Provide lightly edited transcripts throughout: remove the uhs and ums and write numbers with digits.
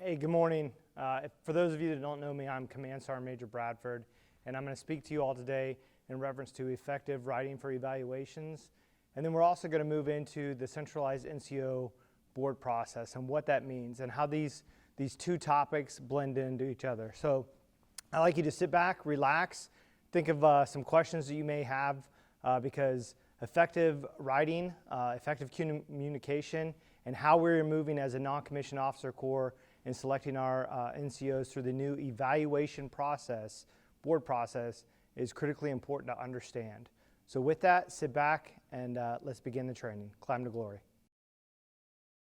Hey, good morning. For those of you that don't know me, I'm Command Sergeant Major Bradford, and I'm going to speak to you all today in reference to effective writing for evaluations. And then we're also going to move into the centralized NCO board process and what that means and how these two topics blend into each other. So I'd like you to sit back, relax, think of some questions that you may have because effective writing, effective communication, and how we're moving as a non-commissioned officer corps in selecting our NCOs through the new evaluation process, board process, is critically important to understand. So with that, sit back and let's begin the training. Climb to glory.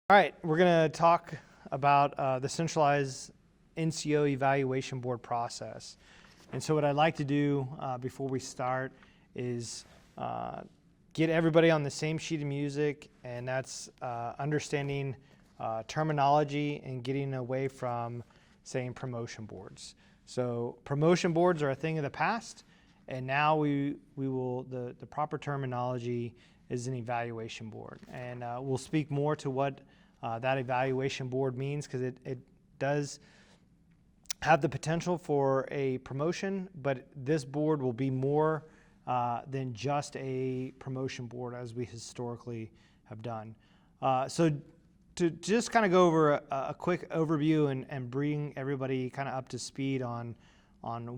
All right, we're going to talk about the centralized NCO Evaluation Board process. And so what I'd like to do before we start is get everybody on the same sheet of music, and that's understanding terminology and getting away from saying promotion boards. So promotion boards are a thing of the past, and now we will, the proper terminology is an evaluation board. And we'll speak more to what that evaluation board means, because it does have the potential for a promotion, but this board will be more than just a promotion board as we historically have done. So to just kind of go over a quick overview and bring everybody kind of up to speed on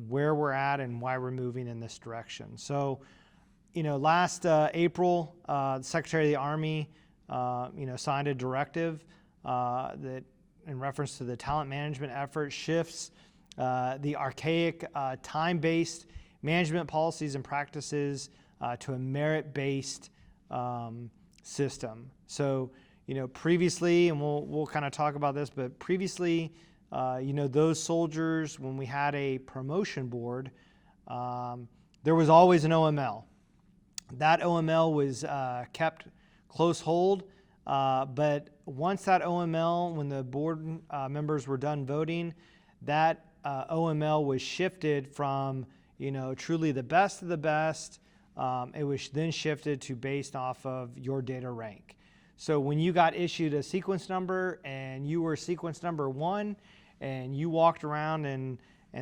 where we're at and why we're moving in this direction. So, last April, the Secretary of the Army, signed a directive that, in reference to the talent management effort, shifts the archaic time-based management policies and practices to a merit-based system. So, previously, and we'll kind of talk about this, but previously, those soldiers, when we had a promotion board, there was always an OML. That OML was kept close hold, but once that OML, when the board members were done voting, that OML was shifted from, truly the best of the best. It was then shifted to based off of your data rank. So when you got issued a sequence number and you were sequence number 1 and you walked around and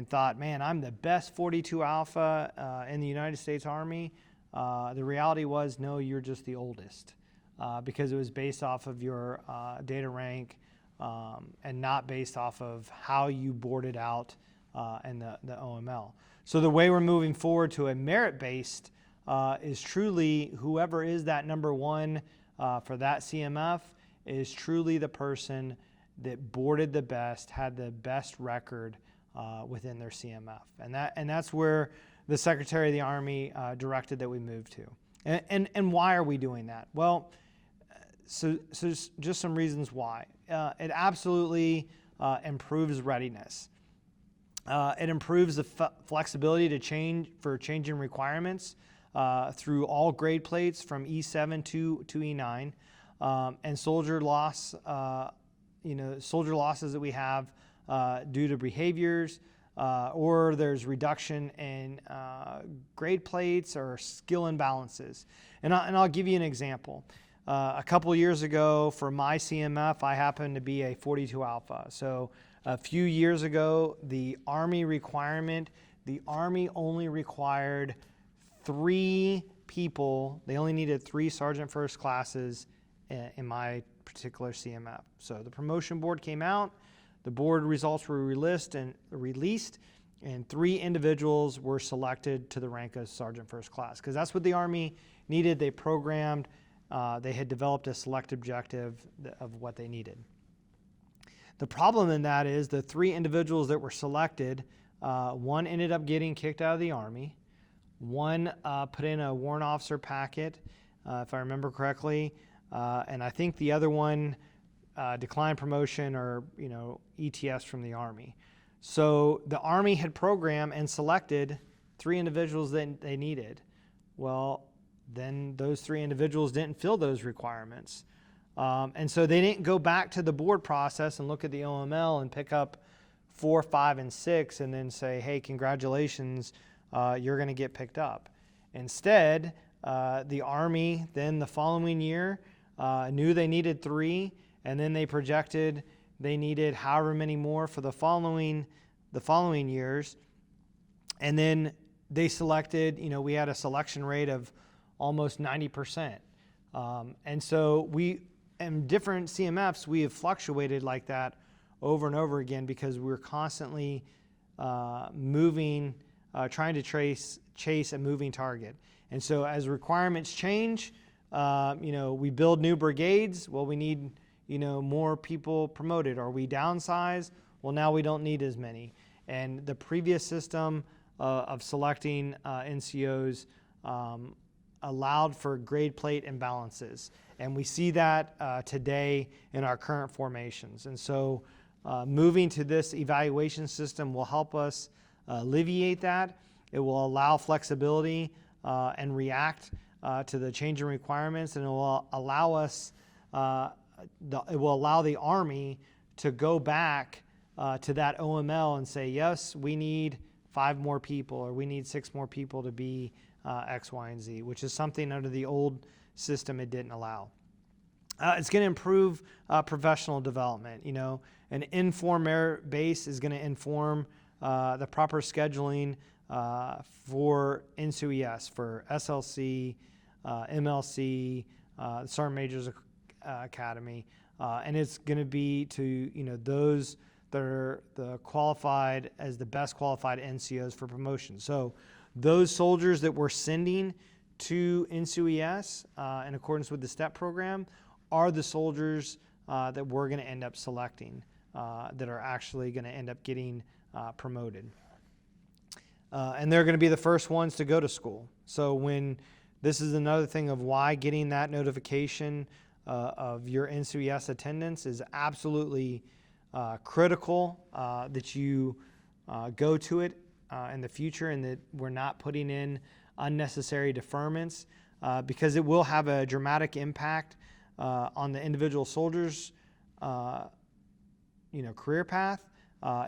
thought, man, I'm the best 42 Alpha in the United States Army, the reality was, no, you're just the oldest because it was based off of your data rank and not based off of how you boarded out in the OML. So the way we're moving forward to a merit-based is truly whoever is that number 1 for that CMF is truly the person that boarded the best, had the best record within their CMF. And that's where the Secretary of the Army directed that we move to. And why are we doing that? Well, so just some reasons why. It absolutely improves readiness. It improves the flexibility to changing requirements through all grade plates from E7 to E9, and soldier loss, soldier losses that we have due to behaviors, or there's reduction in grade plates or skill imbalances. And I'll give you an example. A couple years ago for my CMF, I happened to be a 42 Alpha. So a few years ago, the Army requirement, the Army only required 3 people. They only needed 3 Sergeant First classes in my particular CMF. So the promotion board came out, the board results were released, and 3 individuals were selected to the rank of Sergeant First class, because that's what the Army needed. They programmed, they had developed a select objective of what they needed. The problem in that is the 3 individuals that were selected, 1 ended up getting kicked out of the Army, 1 put in a warrant officer packet, if I remember correctly, and I think the other one declined promotion or ETS from the Army. So the Army had programmed and selected 3 individuals that they needed. Well, then those 3 individuals didn't fill those requirements. And so they didn't go back to the board process and look at the OML and pick up 4, 5, and 6 and then say, hey, congratulations, you're going to get picked up. Instead, the Army then the following year knew they needed 3, and then they projected They needed however many more for the following years. And then they selected, we had a selection rate of almost 90%. And so in different CMFs, we have fluctuated like that over and over again because we're constantly moving, trying to chase a moving target. And so as requirements change, we build new brigades. Well, we need, more people promoted. Or we downsize. Well, now we don't need as many. And the previous system of selecting NCOs allowed for grade plate imbalances. And we see that today in our current formations. And so moving to this evaluation system will help us alleviate that. It will allow flexibility and react to the changing requirements, and it will allow us, it will allow the Army to go back to that OML and say, yes, we need 5 more people, or we need 6 more people to be X, Y, and Z, which is something under the old system it didn't allow. It's going to improve professional development. An informed merit base is going to inform the proper scheduling for NCOES, for SLC, MLC, Sergeant Major's Academy, and it's going to be to those that are the qualified as the best qualified NCOs for promotion. So those soldiers that we're sending to NCOES in accordance with the STEP program are the soldiers that we're going to end up selecting that are actually going to end up getting promoted. And they're going to be the first ones to go to school. So this is another thing of why getting that notification of your NCOES attendance is absolutely critical that you go to it in the future, and that we're not putting in unnecessary deferments because it will have a dramatic impact on the individual soldier's career path.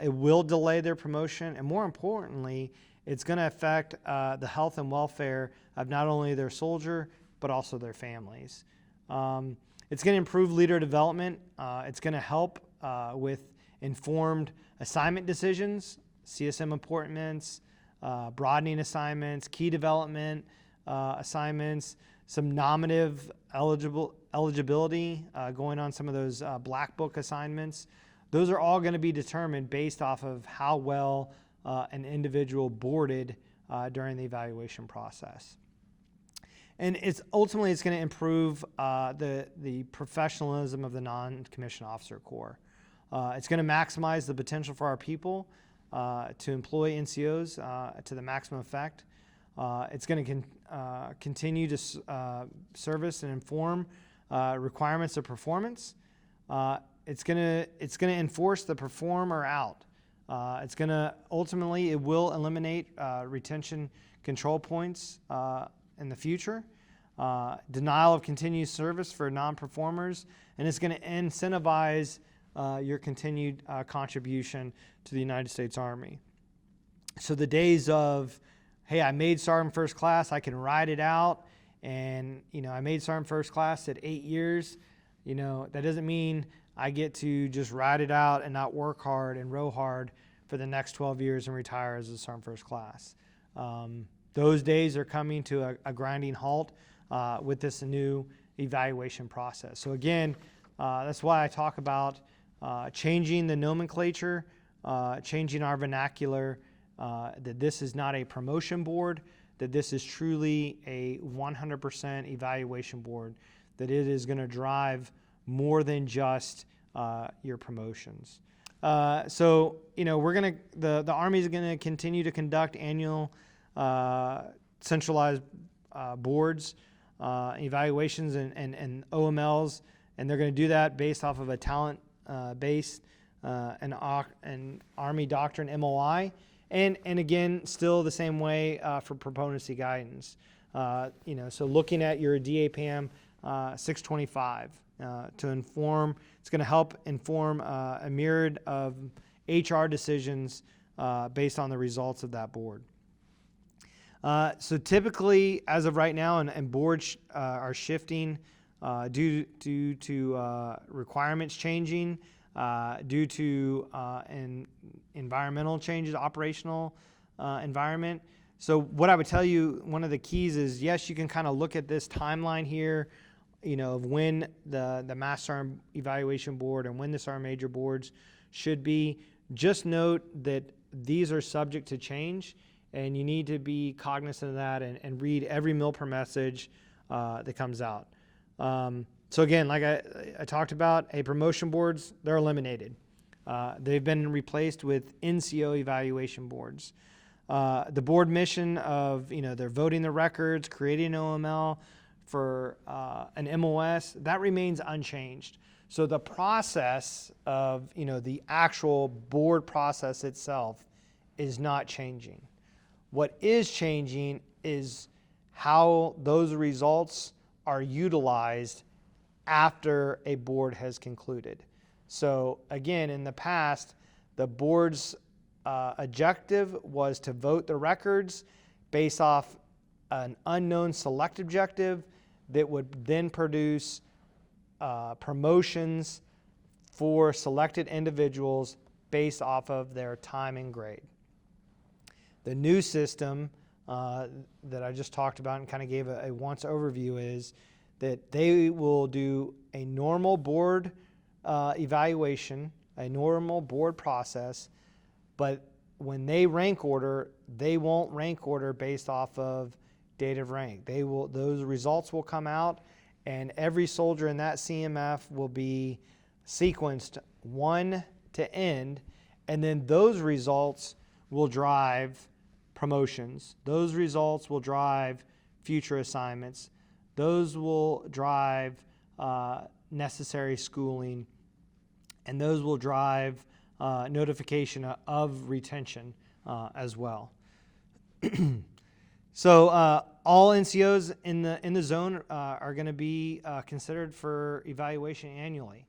It will delay their promotion, and more importantly, it's going to affect the health and welfare of not only their soldier but also their families. It's going to improve leader development. It's going to help with informed assignment decisions, CSM appointments, broadening assignments, key development assignments, some nominative eligibility going on some of those black book assignments. Those are all going to be determined based off of how well an individual boarded during the evaluation process. And ultimately it's going to improve the professionalism of the non-commissioned officer corps. It's going to maximize the potential for our people to employ NCOs to the maximum effect. It's going to continue to service and inform requirements of performance. It's going to enforce the perform or out. It's going to ultimately, it will eliminate retention control points in the future, denial of continued service for non-performers, and it's going to incentivize your continued contribution to the United States Army. So the days of, hey, I made Sergeant First Class, I can ride it out, and I made Sergeant First Class at 8 years, that doesn't mean I get to just ride it out and not work hard and row hard for the next 12 years and retire as a Sergeant First Class. Those days are coming to a grinding halt with this new evaluation process. So again, that's why I talk about changing the nomenclature, changing our vernacular, that this is not a promotion board, that this is truly a 100% evaluation board, that it is going to drive more than just your promotions. So the Army is going to continue to conduct annual centralized boards, evaluations, and OMLs, and they're going to do that based off of a talent based and Army doctrine MOI, and again still the same way for proponency guidance. So looking at your DAPM 625 to inform, it's going to help inform a myriad of HR decisions based on the results of that board. So typically, as of right now, and boards are shifting due to requirements changing due to environmental changes, operational environment. So what I would tell you, one of the keys is, yes, you can kind of look at this timeline here, of when the Master Sergeant Evaluation Board and when the Sergeant Major Boards should be. Just note that these are subject to change, and you need to be cognizant of that and read every mil per message that comes out. So again, like I talked about, promotion boards, they're eliminated. They've been replaced with NCO Evaluation Boards. The board mission of, they're voting the records, creating an OML for an MOS, that remains unchanged. So the process of, the actual board process itself is not changing. What is changing is how those results are utilized after a board has concluded. So again, in the past, the board's objective was to vote the records based off an unknown select objective that would then produce promotions for selected individuals based off of their time and grade. The new system that I just talked about and kind of gave a once overview is that they will do a normal board evaluation, a normal board process, but when they rank order, they won't rank order based off of date of rank. Those results will come out, and every soldier in that CMF will be sequenced 1 to end, and then those results will drive promotions. Those results will drive future assignments. Those will drive necessary schooling, and those will drive notification of retention as well. So all NCOs in the zone are going to be considered for evaluation annually.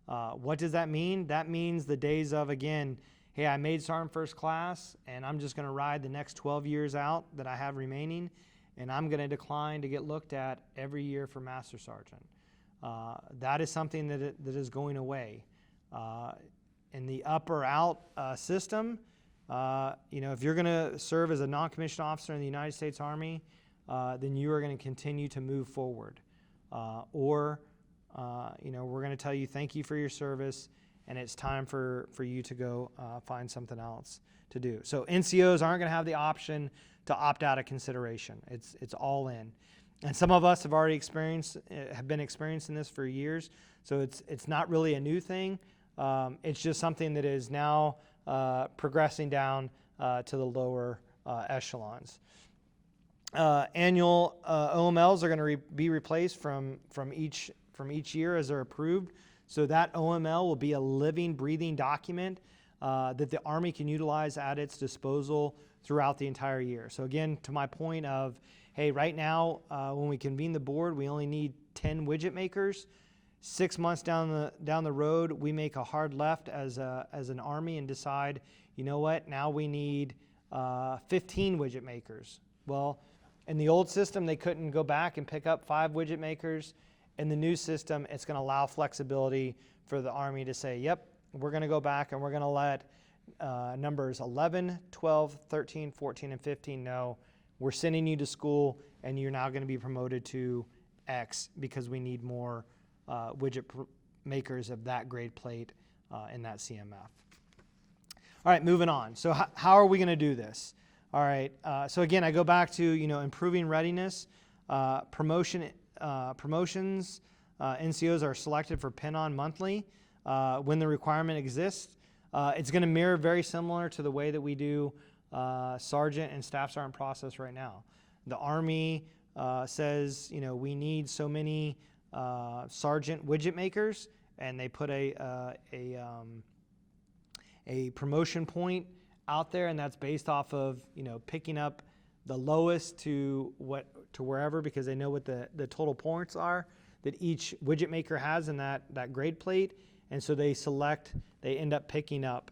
What does that mean? That means the days of, again, hey, I made Sergeant First Class, and I'm just going to ride the next 12 years out that I have remaining, and I'm going to decline to get looked at every year for Master Sergeant. That is something that is going away. In the up or out system, if you're going to serve as a non-commissioned officer in the United States Army, then you are going to continue to move forward. We're going to tell you thank you for your service, and it's time for you to go find something else to do. So NCOs aren't going to have the option to opt out of consideration. It's all in. And some of us have been experiencing this for years, so it's not really a new thing. It's just something that is now progressing down to the lower echelons. Annual OMLs are going to be replaced from each year as they're approved. So that OML will be a living, breathing document that the Army can utilize at its disposal throughout the entire year. So again, to my point of, hey, right now when we convene the board, we only need 10 widget makers. 6 months down the road, we make a hard left as an Army and decide, you know what, now we need 15 widget makers. Well, in the old system, they couldn't go back and pick up 5 widget makers. In the new system, it's going to allow flexibility for the Army to say, yep, we're going to go back and we're going to let numbers 11, 12, 13, 14, and 15 know we're sending you to school and you're now going to be promoted to X because we need more widget makers of that grade plate in that CMF. All right, moving on. So how are we going to do this? All right, so again, I go back to improving readiness, promotions. NCOs are selected for pin-on monthly when the requirement exists. It's going to mirror very similar to the way that we do sergeant and staff sergeant process right now. The Army says we need so many sergeant widget makers, and they put a promotion point out there, and that's based off of picking up the lowest to wherever, because they know what the total points are that each widget maker has in that grade plate, and so they end up picking up,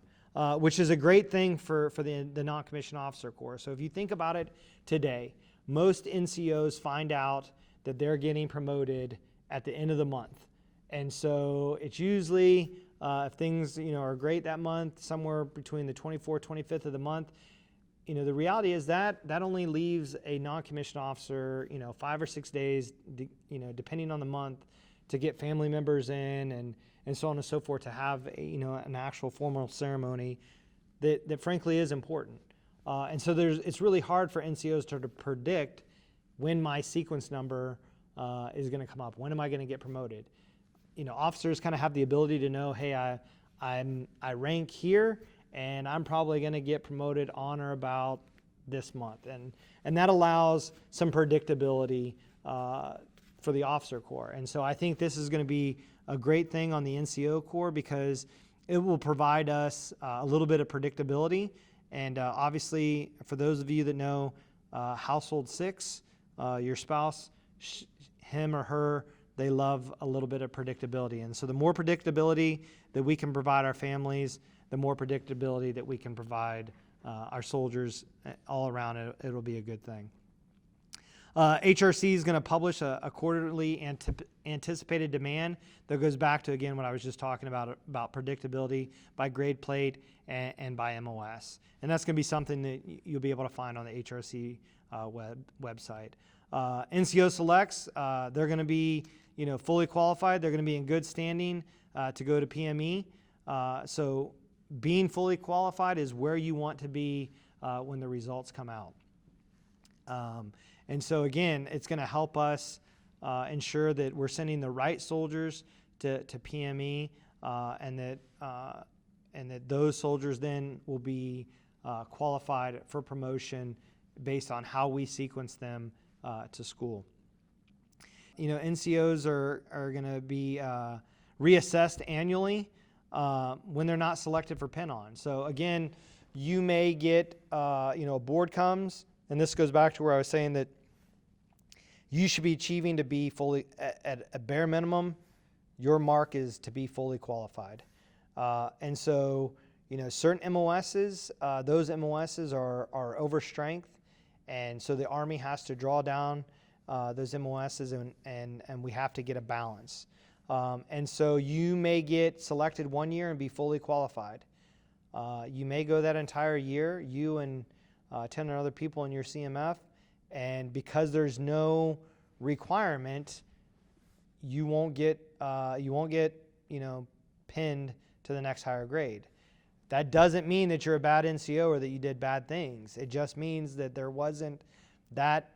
which is a great thing for the non-commissioned officer corps. So if you think about it today, most NCOs find out that they're getting promoted at the end of the month, and so it's usually If things, are great that month, somewhere between the 24th, 25th of the month, the reality is that only leaves a non-commissioned officer, 5 or 6 days, depending on the month, to get family members in and so on and so forth, to have an actual formal ceremony that frankly is important. And so it's really hard for NCOs to predict when my sequence number is going to come up. When am I going to get promoted? Officers kind of have the ability to know, hey, I rank here, and I'm probably going to get promoted on or about this month, and that allows some predictability for the officer corps. And so I think this is going to be a great thing on the NCO corps, because it will provide us a little bit of predictability. And obviously, for those of you that know household 6, your spouse, him or her, they love a little bit of predictability. And so the more predictability that we can provide our families, the more predictability that we can provide our soldiers all around, it'll be a good thing. HRC is going to publish a quarterly anticipated demand that goes back to, again, what I was just talking about predictability by grade plate and by MOS. And that's going to be something that you'll be able to find on the HRC website. NCO selects, they're going to be fully qualified. They're going to be in good standing to go to PME. So being fully qualified is where you want to be when the results come out. And so again, it's going to help us ensure that we're sending the right soldiers to PME, and that those soldiers then will be qualified for promotion based on how we sequence them to school. NCOs are going to be reassessed annually when they're not selected for pin-on. So again, you may get, a board comes, and this goes back to where I was saying that you should be achieving to be fully, at a bare minimum, your mark is to be fully qualified. And so, certain MOSs, those MOSs are over strength, and so the Army has to draw down those MOSs, and we have to get a balance. And so you may get selected one year and be fully qualified. You may go that entire year, you and 10 other people in your CMF, and because there's no requirement, you won't get pinned to the next higher grade. That doesn't mean that you're a bad NCO or that you did bad things. It just means that there wasn't that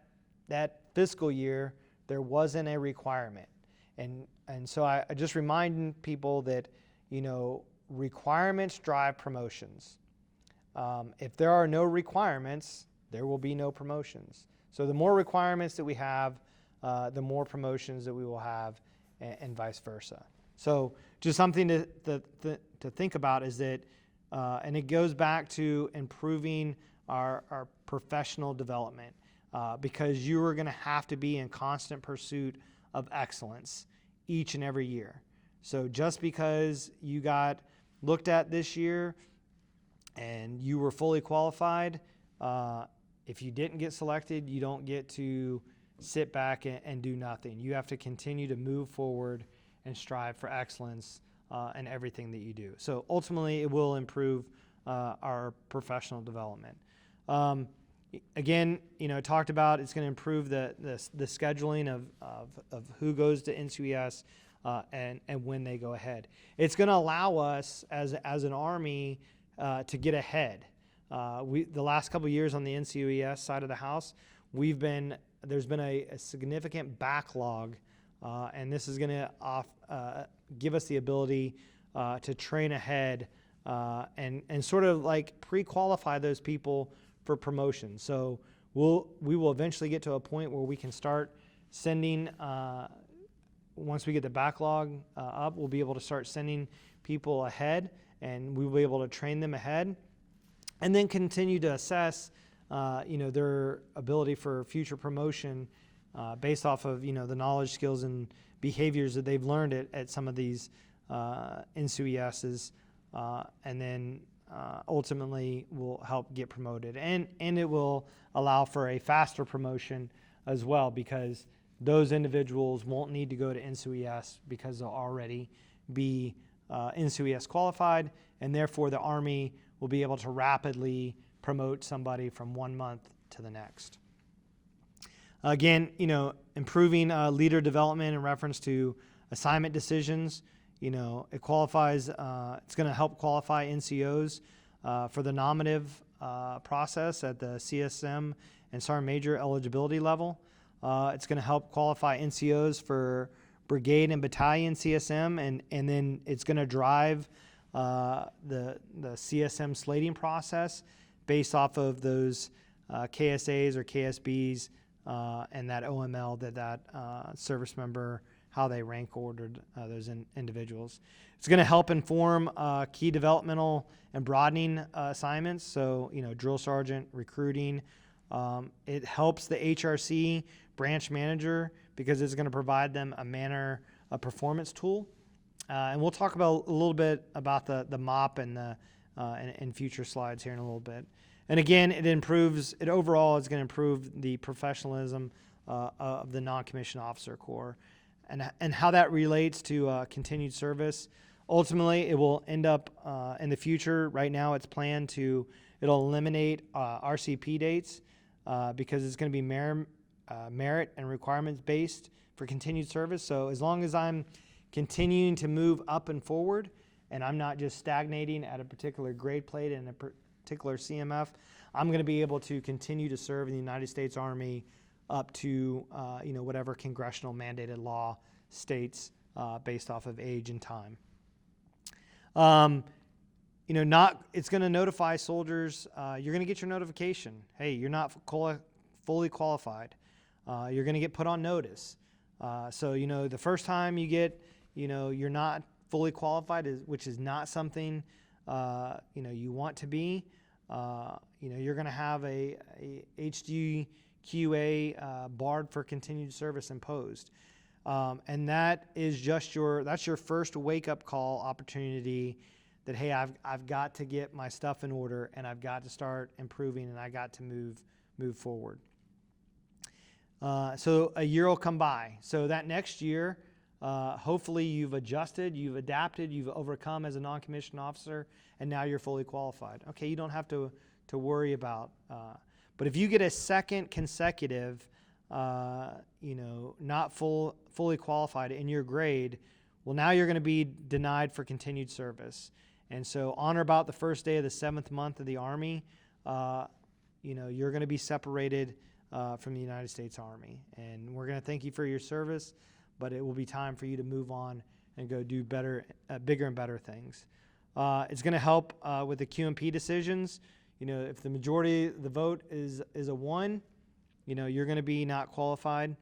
fiscal year, there wasn't a requirement. And so I just remind people that, requirements drive promotions. If there are no requirements, there will be no promotions. So the more requirements that we have, the more promotions that we will have, and vice versa. So just something to think about is that, and it goes back to improving our professional development, because you are going to have to be in constant pursuit of excellence each and every year. So just because you got looked at this year and you were fully qualified, if you didn't get selected, you don't get to sit back and do nothing. You have to continue to move forward and strive for excellence in everything that you do. So ultimately, it will improve our professional development. Again, talked about it's going to improve the scheduling of who goes to NCOES and when they go ahead. It's going to allow us as an Army to get ahead. The last couple of years on the NCOES side of the house, there's been a significant backlog, and this is going to give us the ability to train ahead and sort of like pre-qualify those people for promotion. So we will eventually get to a point where we can start sending, once we get the backlog up, we'll be able to start sending people ahead, and we'll be able to train them ahead, and then continue to assess their ability for future promotion based off of the knowledge, skills, and behaviors that they've learned at some of these NCOESs, and then ultimately will help get promoted. And it will allow for a faster promotion as well, because those individuals won't need to go to NCOES because they'll already be NCO qualified, and therefore the Army will be able to rapidly promote somebody from 1 month to the next. Again, improving leader development in reference to assignment decisions. It qualifies, it's going to help qualify NCOs for the nominative process at the CSM and Sergeant Major eligibility level. It's going to help qualify NCOs for brigade and battalion CSM, and then it's going to drive the CSM slating process based off of those KSAs or KSBs and that OML that service member, how they rank ordered those individuals. It's going to help inform key developmental and broadening assignments, so drill sergeant, recruiting. It helps the HRC branch manager because it's going to provide them a performance tool. And we'll talk about a little bit about the MOP and in future slides here in a little bit. And again, it overall is going to improve the professionalism of the non-commissioned officer corps, and how that relates to continued service. Ultimately, it will end up in the future. Right now, it's planned it'll eliminate RCP dates because it's going to be merit and requirements based for continued service. So as long as I'm continuing to move up and forward, and I'm not just stagnating at a particular grade plate and a particular CMF, I'm going to be able to continue to serve in the United States Army up to whatever congressional mandated law states based off of age and time. It's going to notify soldiers. You're going to get your notification. Hey, you're not fully qualified. You're going to get put on notice. So the first time you get, you're not fully qualified, which is not something you want to be. You're going to have a HDQA barred for continued service imposed. And that is that's your first wake-up call opportunity that, hey, I've got to get my stuff in order, and I've got to start improving, and I got to move forward. So a year will come by. So that next year, hopefully you've adjusted, you've adapted, you've overcome as a non-commissioned officer, and now you're fully qualified. Okay, you don't have to worry about. But if you get a second consecutive, not fully qualified in your grade, well, now you're going to be denied for continued service. And so on or about the first day of the 7th month of the Army, you're going to be separated from the United States Army. And we're going to thank you for your service, but it will be time for you to move on and go do better, bigger and better things. It's going to help with the QMP decisions. If the majority of the vote is a 1, you're going to be not qualified.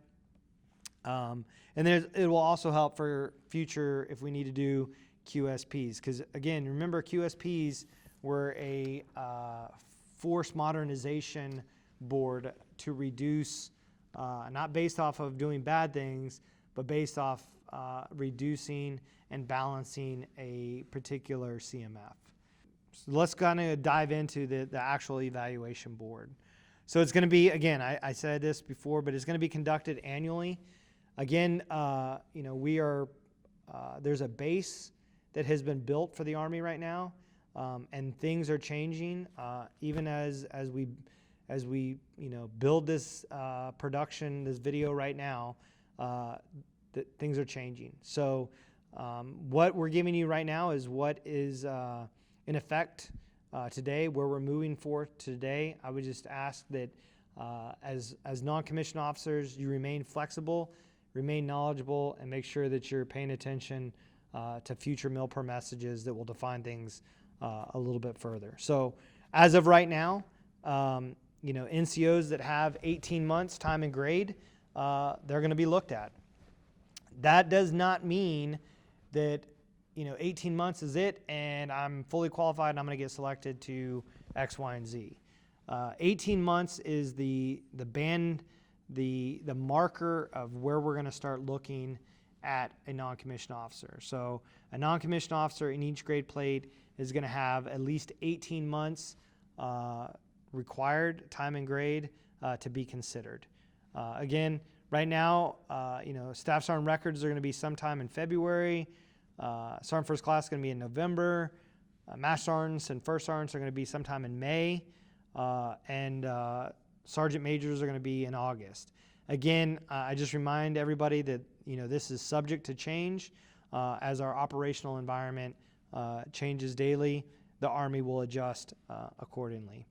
And then it will also help for future if we need to do QSPs. Because again, remember QSPs were a force modernization board to reduce, not based off of doing bad things, but based off reducing and balancing a particular CMF. So let's kind of dive into the actual evaluation board. So it's going to be, again, I said this before, but it's going to be conducted annually. Again, there's a base that has been built for the Army right now, and things are changing. Even as we build this production, this video right now, things are changing. So what we're giving you right now is what is in effect today, where we're moving forth today. I would just ask that as non-commissioned officers, you remain flexible, remain knowledgeable, and make sure that you're paying attention to future MILPER messages that will define things a little bit further. So as of right now, NCOs that have 18 months time and grade, they're going to be looked at. That does not mean that 18 months is it and I'm fully qualified and I'm going to get selected to X, Y, and Z. 18 months is the band, the marker of where we're going to start looking at a non-commissioned officer. So a non-commissioned officer in each grade plate is going to have at least 18 months required time and grade to be considered. Again, right now, Staff Sergeant records are going to be sometime in February. Sergeant First Class is going to be in November. Master Sergeants and First Sergeants are going to be sometime in May. And Sergeant Majors are going to be in August. Again, I just remind everybody that this is subject to change. As our operational environment changes daily, the Army will adjust accordingly.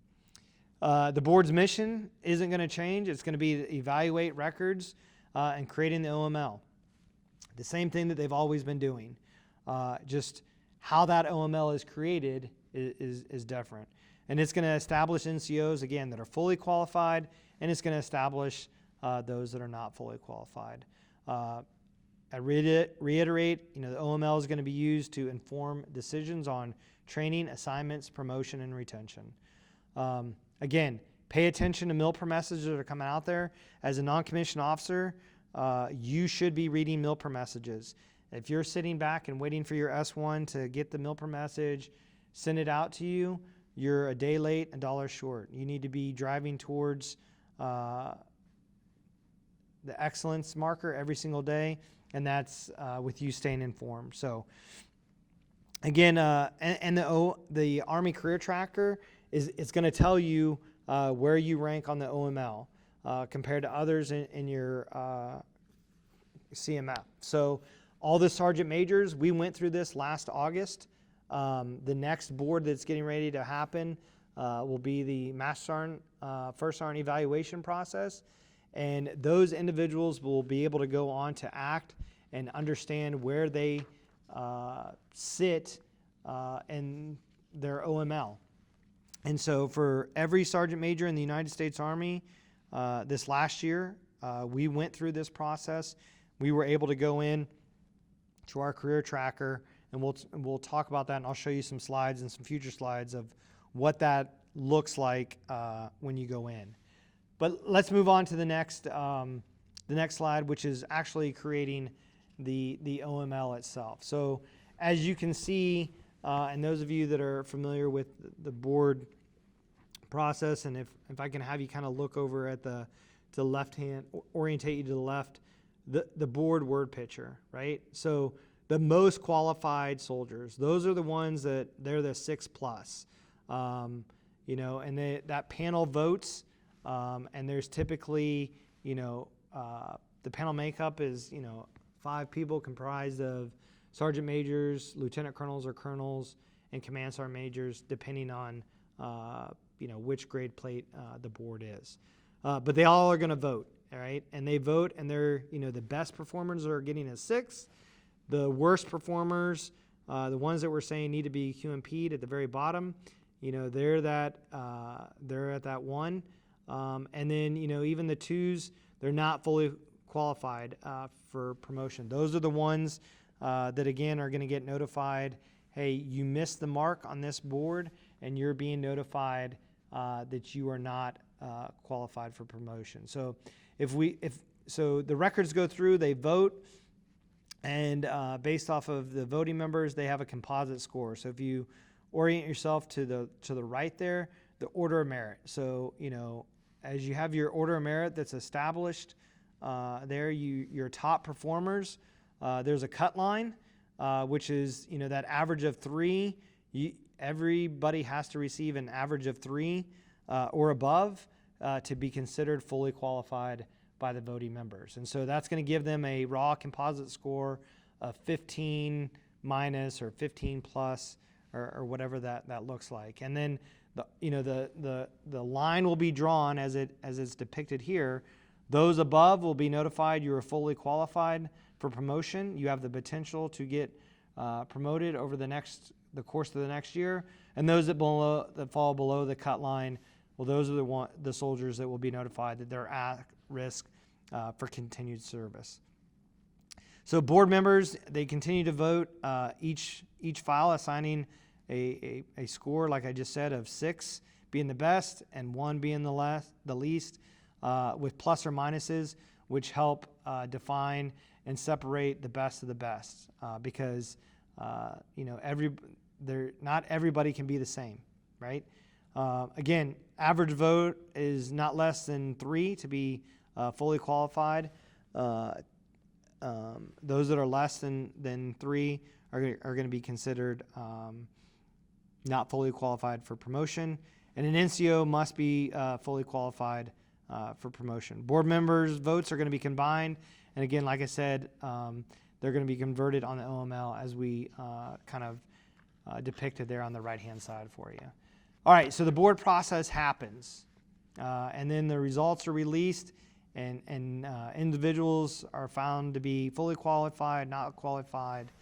The board's mission isn't going to change. It's going to be to evaluate records and creating the OML. The same thing that they've always been doing. Just how that OML is created is different. And it's going to establish NCOs, again, that are fully qualified, and it's going to establish those that are not fully qualified. I reiterate, the OML is going to be used to inform decisions on training, assignments, promotion, and retention. Again, pay attention to MILPER messages that are coming out there. As a non-commissioned officer, you should be reading MILPER messages. If you're sitting back and waiting for your S1 to get the MILPER message, send it out to you, you're a day late, $1 short. You need to be driving towards the excellence marker every single day, and that's with you staying informed. So again, and the Army Career Tracker it's going to tell you where you rank on the OML compared to others in your CMF. So all the Sergeant Majors, we went through this last August. The next board that's getting ready to happen will be the Master Sergeant, First Sergeant evaluation process. And those individuals will be able to go on to act and understand where they sit in their OML. And so for every Sergeant Major in the United States Army this last year, we went through this process. We were able to go in to our career tracker, and we'll talk about that, and I'll show you some slides and some future slides of what that looks like when you go in. But let's move on to the next slide, which is actually creating the OML itself. So as you can see, and those of you that are familiar with the board process, and if I can have you kind of look over at the left hand, orientate you to the left, the board word picture, right? So the most qualified soldiers, those are the ones that they're the 6+, and that panel votes, and there's typically, the panel makeup is, 5 people comprised of sergeant majors, lieutenant colonels or colonels, and command sergeant majors, depending on, which grade plate the board is. But they all are going to vote, all right? And they vote, and they're, the best performers are getting a 6. The worst performers, the ones that we're saying need to be QMP'd at the very bottom, they're at that 1. And then, even the 2s, they're not fully qualified for promotion. Those are the ones that, again, are going to get notified, hey, you missed the mark on this board, and you're being notified that you are not qualified for promotion. So so the records go through, they vote, and based off of the voting members, they have a composite score. So if you orient yourself to the right there, the order of merit. So, as you have your order of merit that's established there, your top performers, there's a cut line, which is, that average of 3. Everybody has to receive an average of 3 or above to be considered fully qualified by the voting members. And so that's going to give them a raw composite score of 15 minus or 15 plus or whatever that looks like. And then the line will be drawn as it's depicted here. Those above will be notified you are fully qualified for promotion. You have the potential to get promoted over the course of the next year. And those that fall below the cut line, well, those are the soldiers that will be notified that they're at risk for continued service. So board members, they continue to vote each file, assigning a score, like I just said, of 6 being the best and 1 being the least, with plus or minuses, which help define and separate the best of the best, because not everybody can be the same, right? Again, average vote is not less than 3 to be fully qualified. Those that are less than 3 are going to be considered not fully qualified for promotion, and an NCO must be fully qualified for promotion. Board members' votes are going to be combined, and again, like I said, they're going to be converted on the OML as we kind of depicted there on the right-hand side for you. All right, so the board process happens, and then the results are released, and individuals are found to be fully qualified, not qualified,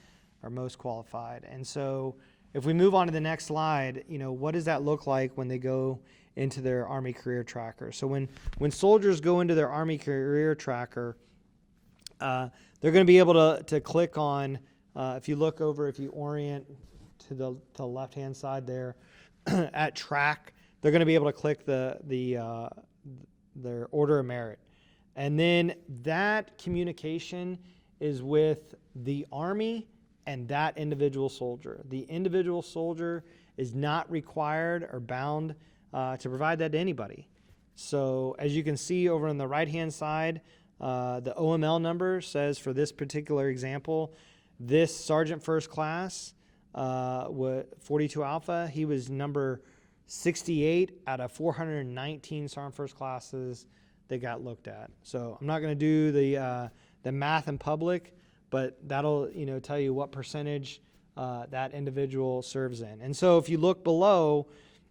or most qualified. And so if we move on to the next slide, what does that look like when they go into their Army Career Tracker? So when soldiers go into their Army Career Tracker, they're going to be able to click on, if you orient to the left-hand side there, at track, they're going to be able to click their order of merit. And then that communication is with the Army and that individual soldier. The individual soldier is not required or bound to provide that to anybody. So as you can see over on the right-hand side, the OML number says for this particular example, this Sergeant First Class, 42 Alpha, he was number 68 out of 419 Sergeant First Classes that got looked at. So I'm not going to do the math in public, but that'll tell you what percentage that individual serves in. And so if you look below,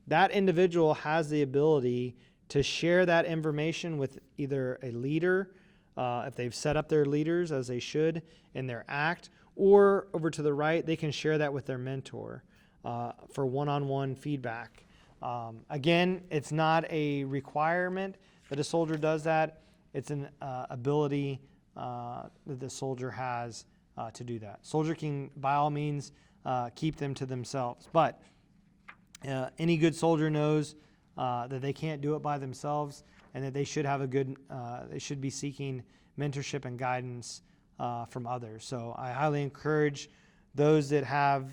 that individual has the ability to share that information with either a leader, if they've set up their leaders as they should in their act, or over to the right, they can share that with their mentor for one-on-one feedback. Again, it's not a requirement that a soldier does that. It's an ability that the soldier has to do that. Soldier can, by all means, keep them to themselves. But any good soldier knows that they can't do it by themselves, and that they should have they should be seeking mentorship and guidance from others. So I highly encourage those that have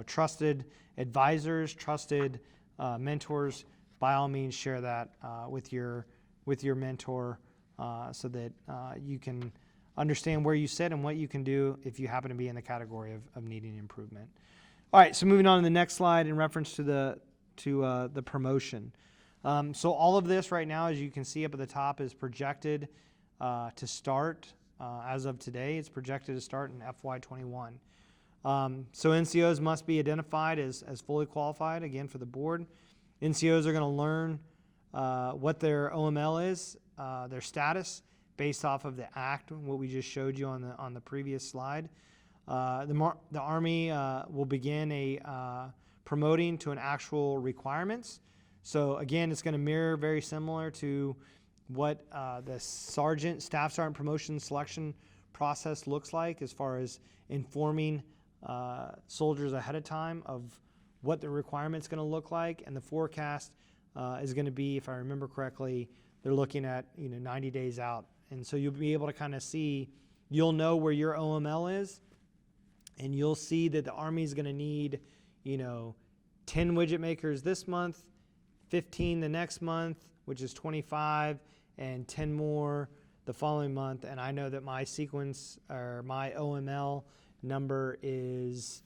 trusted advisors, trusted mentors. By all means, share that with your mentor so that you can understand where you sit and what you can do if you happen to be in the category of needing improvement. All right, so moving on to the next slide in reference to the promotion. So all of this right now, as you can see up at the top, is projected to start as of today. It's projected to start in FY21. So NCOs must be identified as fully qualified, again, for the board. NCOs are going to learn what their OML is, their status, based off of the act, what we just showed you on the previous slide. The Army will begin promoting to an actual requirements. So again, it's going to mirror very similar to what the Staff Sergeant promotion selection process looks like, as far as informing soldiers ahead of time of what the requirement's going to look like, and the forecast is going to be, if I remember correctly, they're looking at 90 days out, and so you'll be able to kind of see, you'll know where your OML is, and you'll see that the Army is going to need 10 widget makers this month, 15 the next month, which is 25, and 10 more the following month. And I know that my sequence, or my OML number, is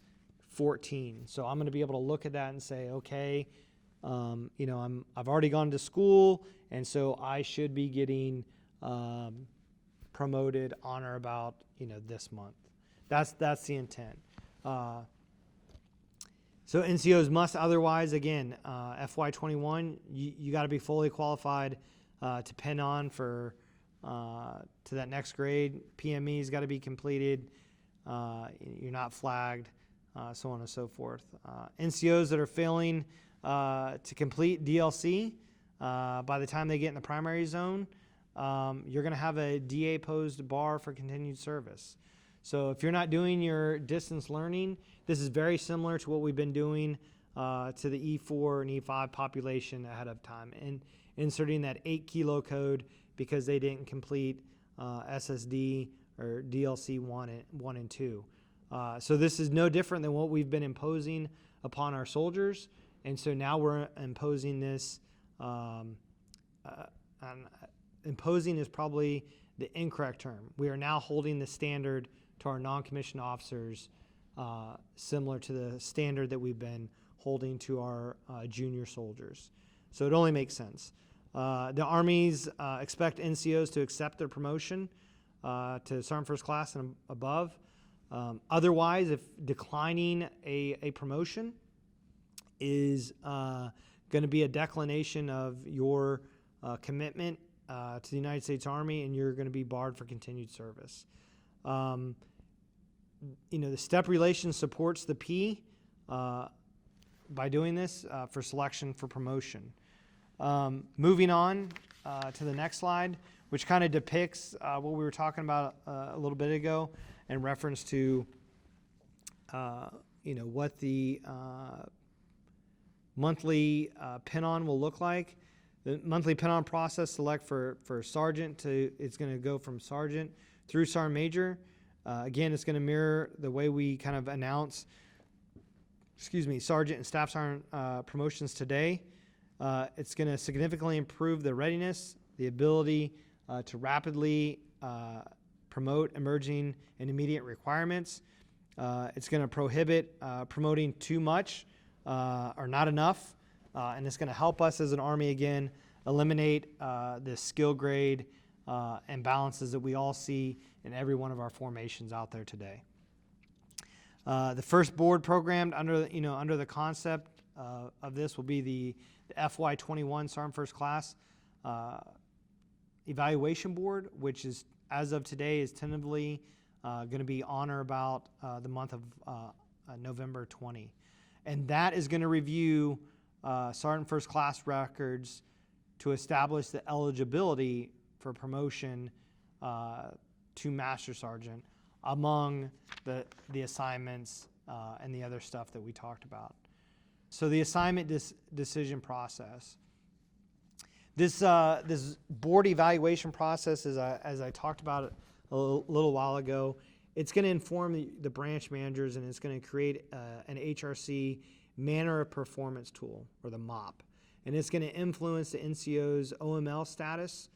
14. So I'm going to be able to look at that and say, okay, I've already gone to school, and so I should be getting promoted on or about this month. That's the intent. So NCOs must otherwise, again, FY21, you got to be fully qualified to pen on for to that next grade. PME's got to be completed. You're not flagged, so on and so forth. NCOs that are failing to complete DLC by the time they get in the primary zone, you're going to have a DA posed bar for continued service. So if you're not doing your distance learning, this is very similar to what we've been doing to the E4 and E5 population ahead of time, and inserting that 8 kilo code because they didn't complete SSD or DLC 1 and 2. So this is no different than what we've been imposing upon our soldiers, and so now we're imposing this. Imposing is probably the incorrect term. We are now holding the standard to our non-commissioned officers, similar to the standard that we've been holding to our junior soldiers. So it only makes sense. The Armies expect NCOs to accept their promotion to Sergeant First Class and above. Otherwise, if declining a promotion is going to be a declination of your commitment to the United States Army, and you're going to be barred for continued service. The step relation supports the P by doing this for selection for promotion. Moving on to the next slide, which kind of depicts what we were talking about a little bit ago in reference to what the monthly pin-on will look like. The monthly pin-on process select for sergeant it's going to go from sergeant through sergeant major. Again, it's going to mirror the way we kind of announce, sergeant and staff sergeant promotions today. It's going to significantly improve the readiness, the ability to rapidly promote emerging and immediate requirements. It's going to prohibit promoting too much or not enough, and it's going to help us as an Army, again, eliminate the skill grade imbalances that we all see in every one of our formations out there today. The first board programmed under the concept of this will be the FY21 Sergeant First Class Evaluation Board, which is, as of today, is tentatively going to be on or about the month of November 20. And that is going to review Sergeant First Class records to establish the eligibility for promotion to Master Sergeant among the assignments and the other stuff that we talked about. So the assignment decision process. This board evaluation process, as I talked about a little while ago, it's going to inform the branch managers, and it's going to create an HRC manner of performance tool, or the MOP. And it's going to influence the NCO's OML status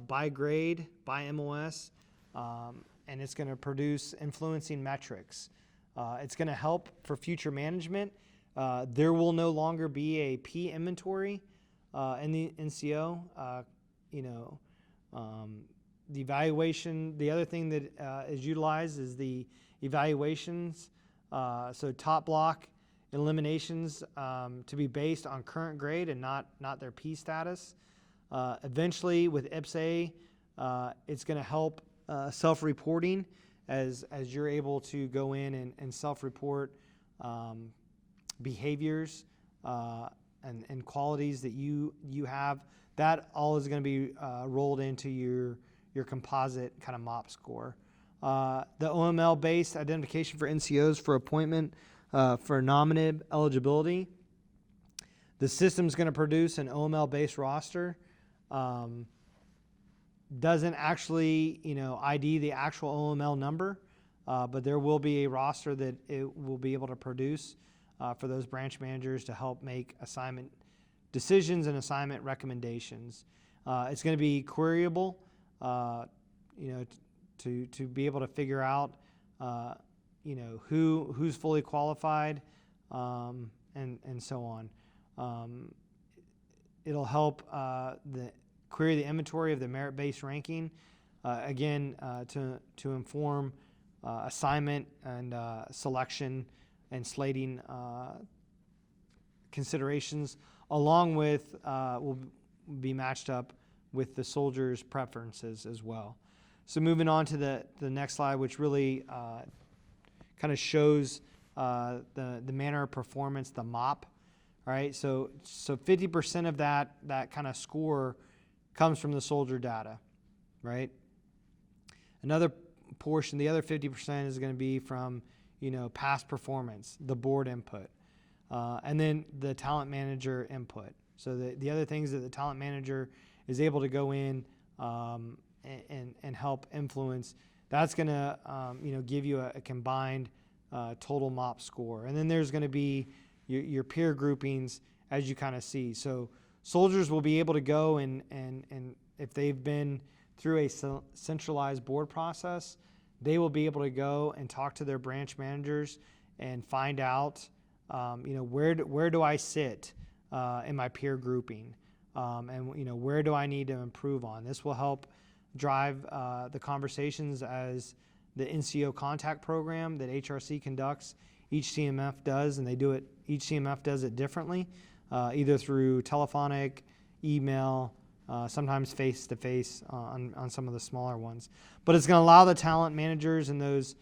by grade, by MOS, and it's going to produce influencing metrics. It's going to help for future management. There will no longer be a P inventory in the NCO. The evaluation, the other thing that is utilized is the evaluations. So top block eliminations to be based on current grade and not their P status. Eventually with IPSA, it's going to help self-reporting as you're able to go in and self-report behaviors and qualities that you have. That all is going to be rolled into your composite kind of MOP score. The OML-based identification for NCOs for appointment for nominative eligibility. The system's going to produce an OML-based roster. Doesn't actually, ID the actual OML number, but there will be a roster that it will be able to produce for those branch managers to help make assignment decisions and assignment recommendations. It's going to be queryable, to be able to figure out, who's fully qualified, and so on. It'll help query the inventory of the merit-based ranking, again, to inform assignment and selection and slating considerations, along with will be matched up with the soldiers' preferences as well. So moving on to the next slide, which really kind of shows the manner of performance, the MOP. All right, so 50% of that kind of score comes from the soldier data, right? Another portion, the other 50% is going to be from, past performance, the board input, and then the talent manager input. So the other things that the talent manager is able to go in and help influence, that's going to, give you a combined total MOP score. And then there's going to be your peer groupings, as you kind of see. So soldiers will be able to go and if they've been through a centralized board process, they will be able to go and talk to their branch managers and find out, where do I sit in my peer grouping, and where do I need to improve on. This will help drive the conversations as the NCO contact program that HRC conducts. Each CMF does, and each CMF does it differently, either through telephonic, email, sometimes face-to-face on some of the smaller ones. But it's going to allow the talent managers and those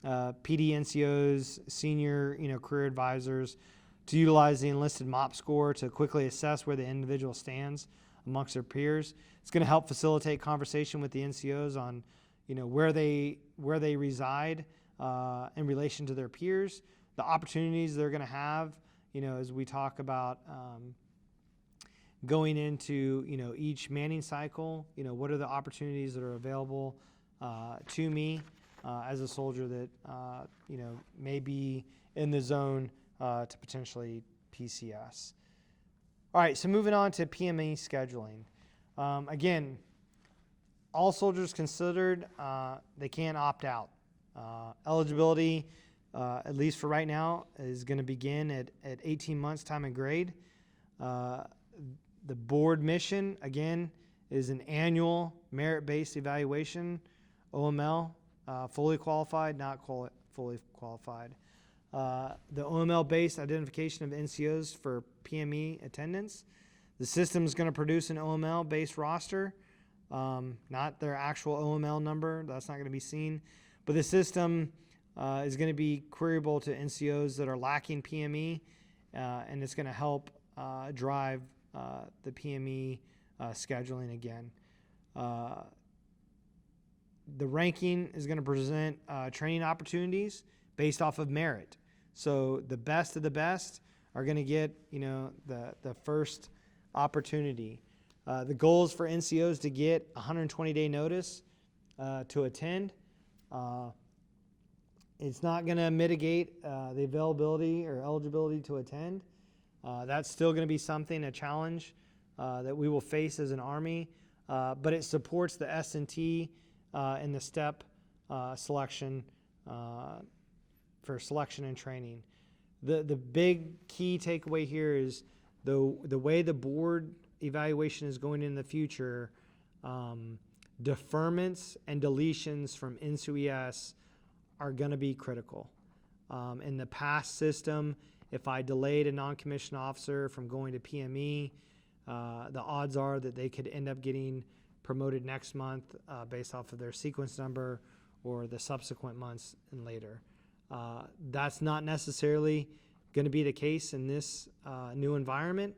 PD NCOs, senior career advisors, to utilize the enlisted MOP score to quickly assess where the individual stands amongst their peers. It's going to help facilitate conversation with the NCOs on where they reside in relation to their peers, the opportunities they're going to have, as we talk about going into each manning cycle. What are the opportunities that are available to me as a soldier that may be in the zone to potentially PCS. All right, so moving on to PME scheduling. Again, all soldiers considered, they can't opt out. Eligibility, at least for right now, is going to begin at 18 months time and grade. The board mission, again, is an annual merit-based evaluation, OML, fully qualified, not fully qualified. The OML-based identification of NCOs for PME attendance. The system is going to produce an OML-based roster, not their actual OML number. That's not going to be seen. But the system is going to be queryable to NCOs that are lacking PME, and it's going to help drive the PME scheduling again. The ranking is going to present training opportunities based off of merit. So the best of the best are going to get the first opportunity. The goal is for NCOs to get 120-day notice to attend. It's not going to mitigate the availability or eligibility to attend. That's still going to be a challenge that we will face as an Army, but it supports the S&T and the STEP selection for selection and training. The big key takeaway here is the way the board evaluation is going in the future, deferments and deletions from NCO ES are going to be critical. In the past system, if I delayed a non-commissioned officer from going to PME, the odds are that they could end up getting promoted next month based off of their sequence number or the subsequent months and later. That's not necessarily going to be the case in this new environment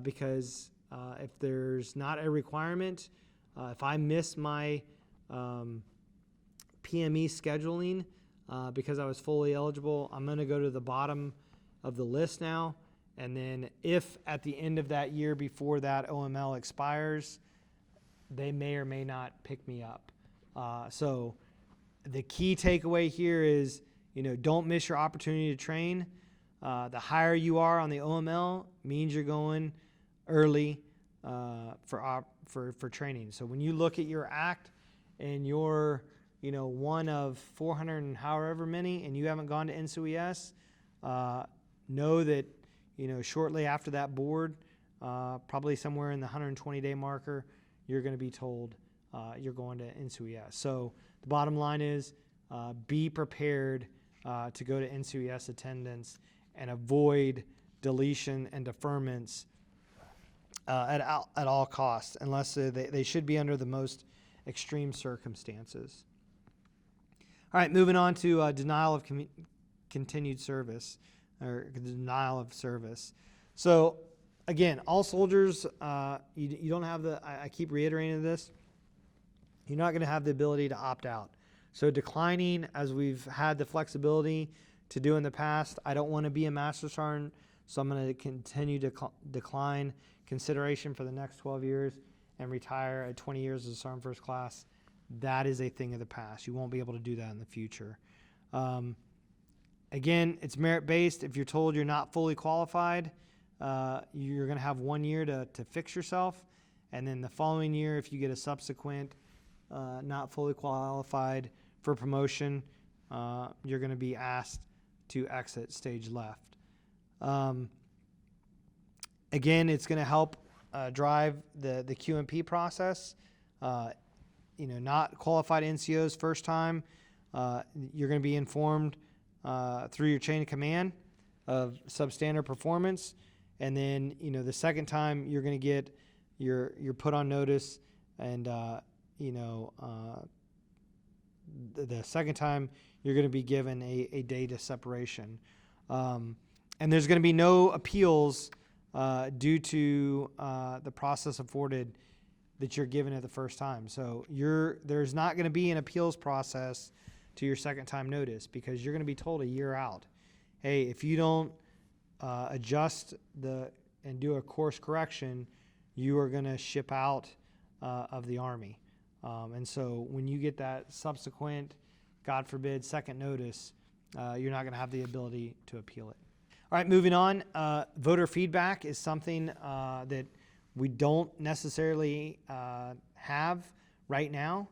because if there's not a requirement, if I miss my PME scheduling because I was fully eligible, I'm going to go to the bottom of the list now. And then if at the end of that year before that OML expires, they may or may not pick me up. So the key takeaway here is, don't miss your opportunity to train. The higher you are on the OML means you're going early for training. So when you look at your act and you're one of 400 and however many, and you haven't gone to NCO ES, know that shortly after that board, probably somewhere in the 120-day marker, you're going to be told you're going to NCO ES. So the bottom line is be prepared to go to NCO ES attendance and avoid deletion and deferments at all costs, unless they should be under the most extreme circumstances. All right, moving on to denial of continued service or denial of service. So again, all soldiers, you don't have I keep reiterating this, you're not going to have the ability to opt out. So declining, as we've had the flexibility to do in the past, I don't want to be a Master Sergeant, so I'm going to continue to decline consideration for the next 12 years and retire at 20 years as a Sergeant First Class. That is a thing of the past. You won't be able to do that in the future. Again, it's merit-based. If you're told you're not fully qualified, you're going to have 1 year to fix yourself. And then the following year, if you get a subsequent not fully qualified for promotion, you're going to be asked to exit stage left. Again, it's going to help drive the QMP process. Not qualified NCOs first time, you're going to be informed through your chain of command of substandard performance, and then the second time you're going to get you're put on notice, and the second time you're going to be given a date of separation, and there's going to be no appeals due to the process afforded that you're given at the first time. So there's not going to be an appeals process to your second time notice, because you're going to be told a year out, hey, if you don't adjust and do a course correction, you are going to ship out of the Army. And so when you get that subsequent, God forbid, second notice, you're not going to have the ability to appeal it. All right, moving on. Voter feedback is something that we don't necessarily have right now.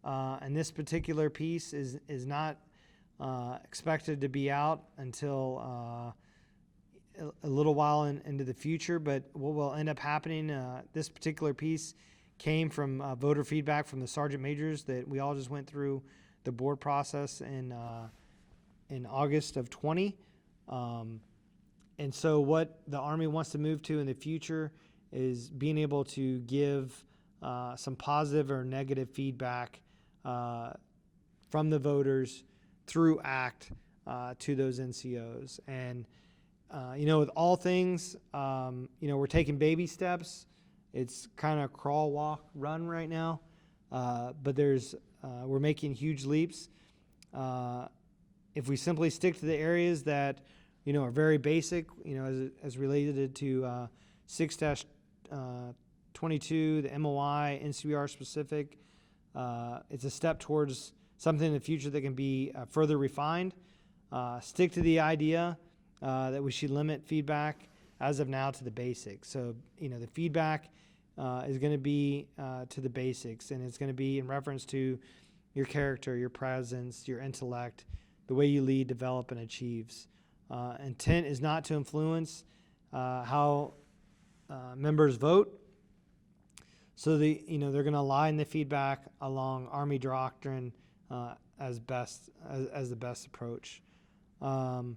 And this particular piece is not expected to be out until a little while into the future. But what will end up happening, this particular piece came from voter feedback from the sergeant majors that we all just went through the board process in August of 20. And so what the Army wants to move to in the future is being able to give some positive or negative feedback from the voters through ACT to those NCOs. And, with all things, we're taking baby steps. It's kind of crawl, walk, run right now. But we're making huge leaps. If we simply stick to the areas that are very basic, as related to 6-22, the MOI, NCBR specific. It's a step towards something in the future that can be further refined. Stick to the idea that we should limit feedback as of now to the basics. So, the feedback is going to be to the basics, and it's going to be in reference to your character, your presence, your intellect, the way you lead, develop, and achieves. Intent is not to influence how members vote. So they're going to align the feedback along Army doctrine as the best approach. In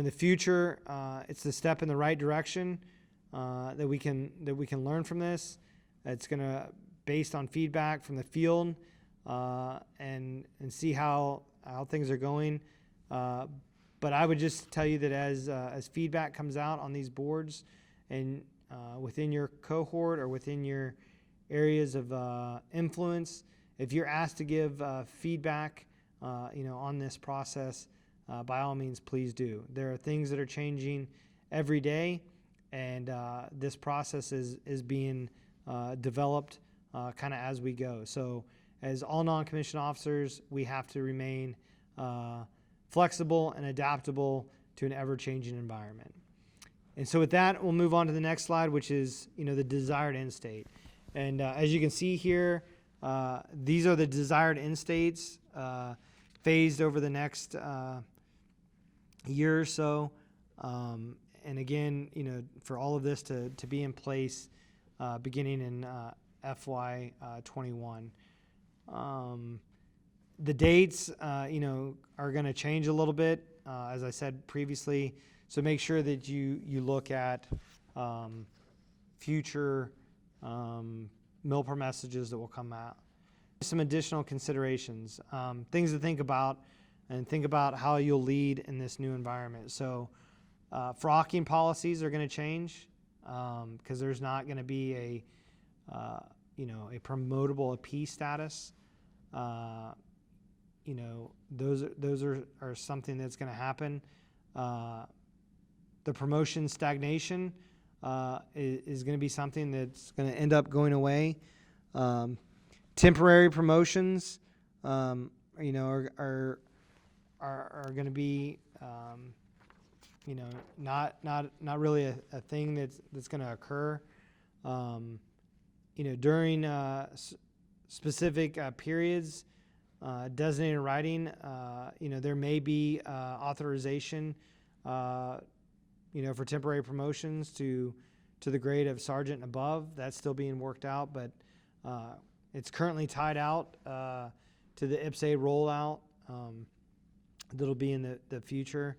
the future, it's a step in the right direction that we can learn from this. It's going to based on feedback from the field and see how things are going. But I would just tell you that as feedback comes out on these boards and within your cohort or within your areas of influence, if you're asked to give feedback, on this process, by all means, please do. There are things that are changing every day, and this process is being developed kind of as we go. So as all non-commissioned officers, we have to remain flexible and adaptable to an ever-changing environment. And so with that, we'll move on to the next slide, which is the desired end state. And as you can see here, these are the desired end states phased over the next year or so. And again, for all of this to be in place beginning in FY 21. The dates, are going to change a little bit, as I said previously. So make sure that you look at future MILPER messages that will come out. Some additional considerations, things to think about, and think about how you'll lead in this new environment. So frocking policies are going to change because there's not going to be a promotable AP status. Those are something that's going to happen. The promotion stagnation is going to be something that's going to end up going away. Temporary promotions, are going to be, not really a thing that's going to occur. During specific periods, designated writing, there may be authorization, for temporary promotions to the grade of sergeant and above. That's still being worked out, but it's currently tied out to the IPSA rollout that'll be in the future.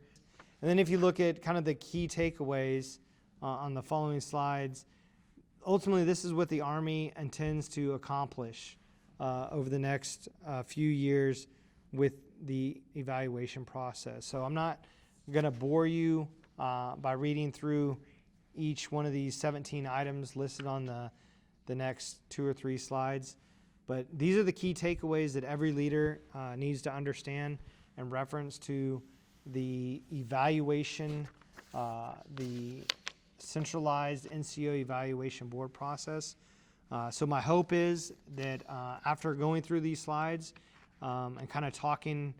And then if you look at kind of the key takeaways on the following slides, ultimately this is what the Army intends to accomplish over the next few years with the evaluation process. So I'm not going to bore you by reading through each one of these 17 items listed on the next 2 or 3 slides, but these are the key takeaways that every leader needs to understand in reference to the evaluation, the Centralized NCO Evaluation Board process. So my hope is that after going through these slides and kind of talking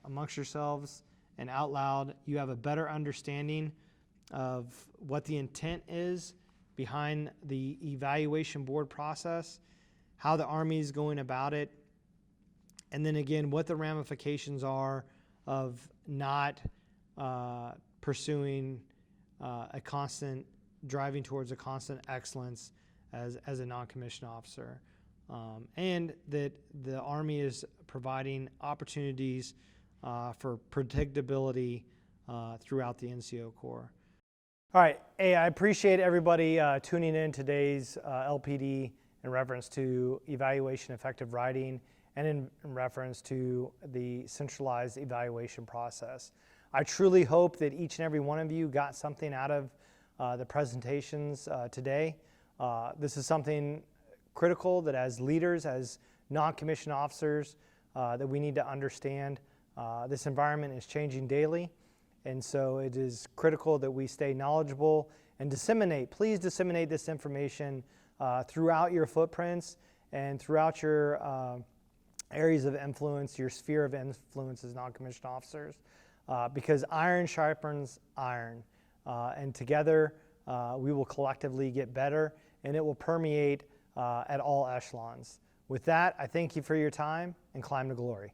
amongst yourselves and out loud, you have a better understanding of what the intent is behind the evaluation board process, how the Army is going about it, and then again, what the ramifications are of not pursuing driving towards a constant excellence as a non-commissioned officer, and that the Army is providing opportunities for predictability throughout the NCO Corps. All right, hey, I appreciate everybody tuning in today's LPD in reference to evaluation effective writing and in reference to the centralized evaluation process. I truly hope that each and every one of you got something out of the presentations today. This is something critical that as leaders, as non-commissioned officers, that we need to understand. This environment is changing daily, and so it is critical that we stay knowledgeable and please disseminate this information throughout your footprints and throughout your areas of influence, your sphere of influence as non-commissioned officers, because iron sharpens iron, and together we will collectively get better, and it will permeate at all echelons. With that, I thank you for your time, and climb to glory.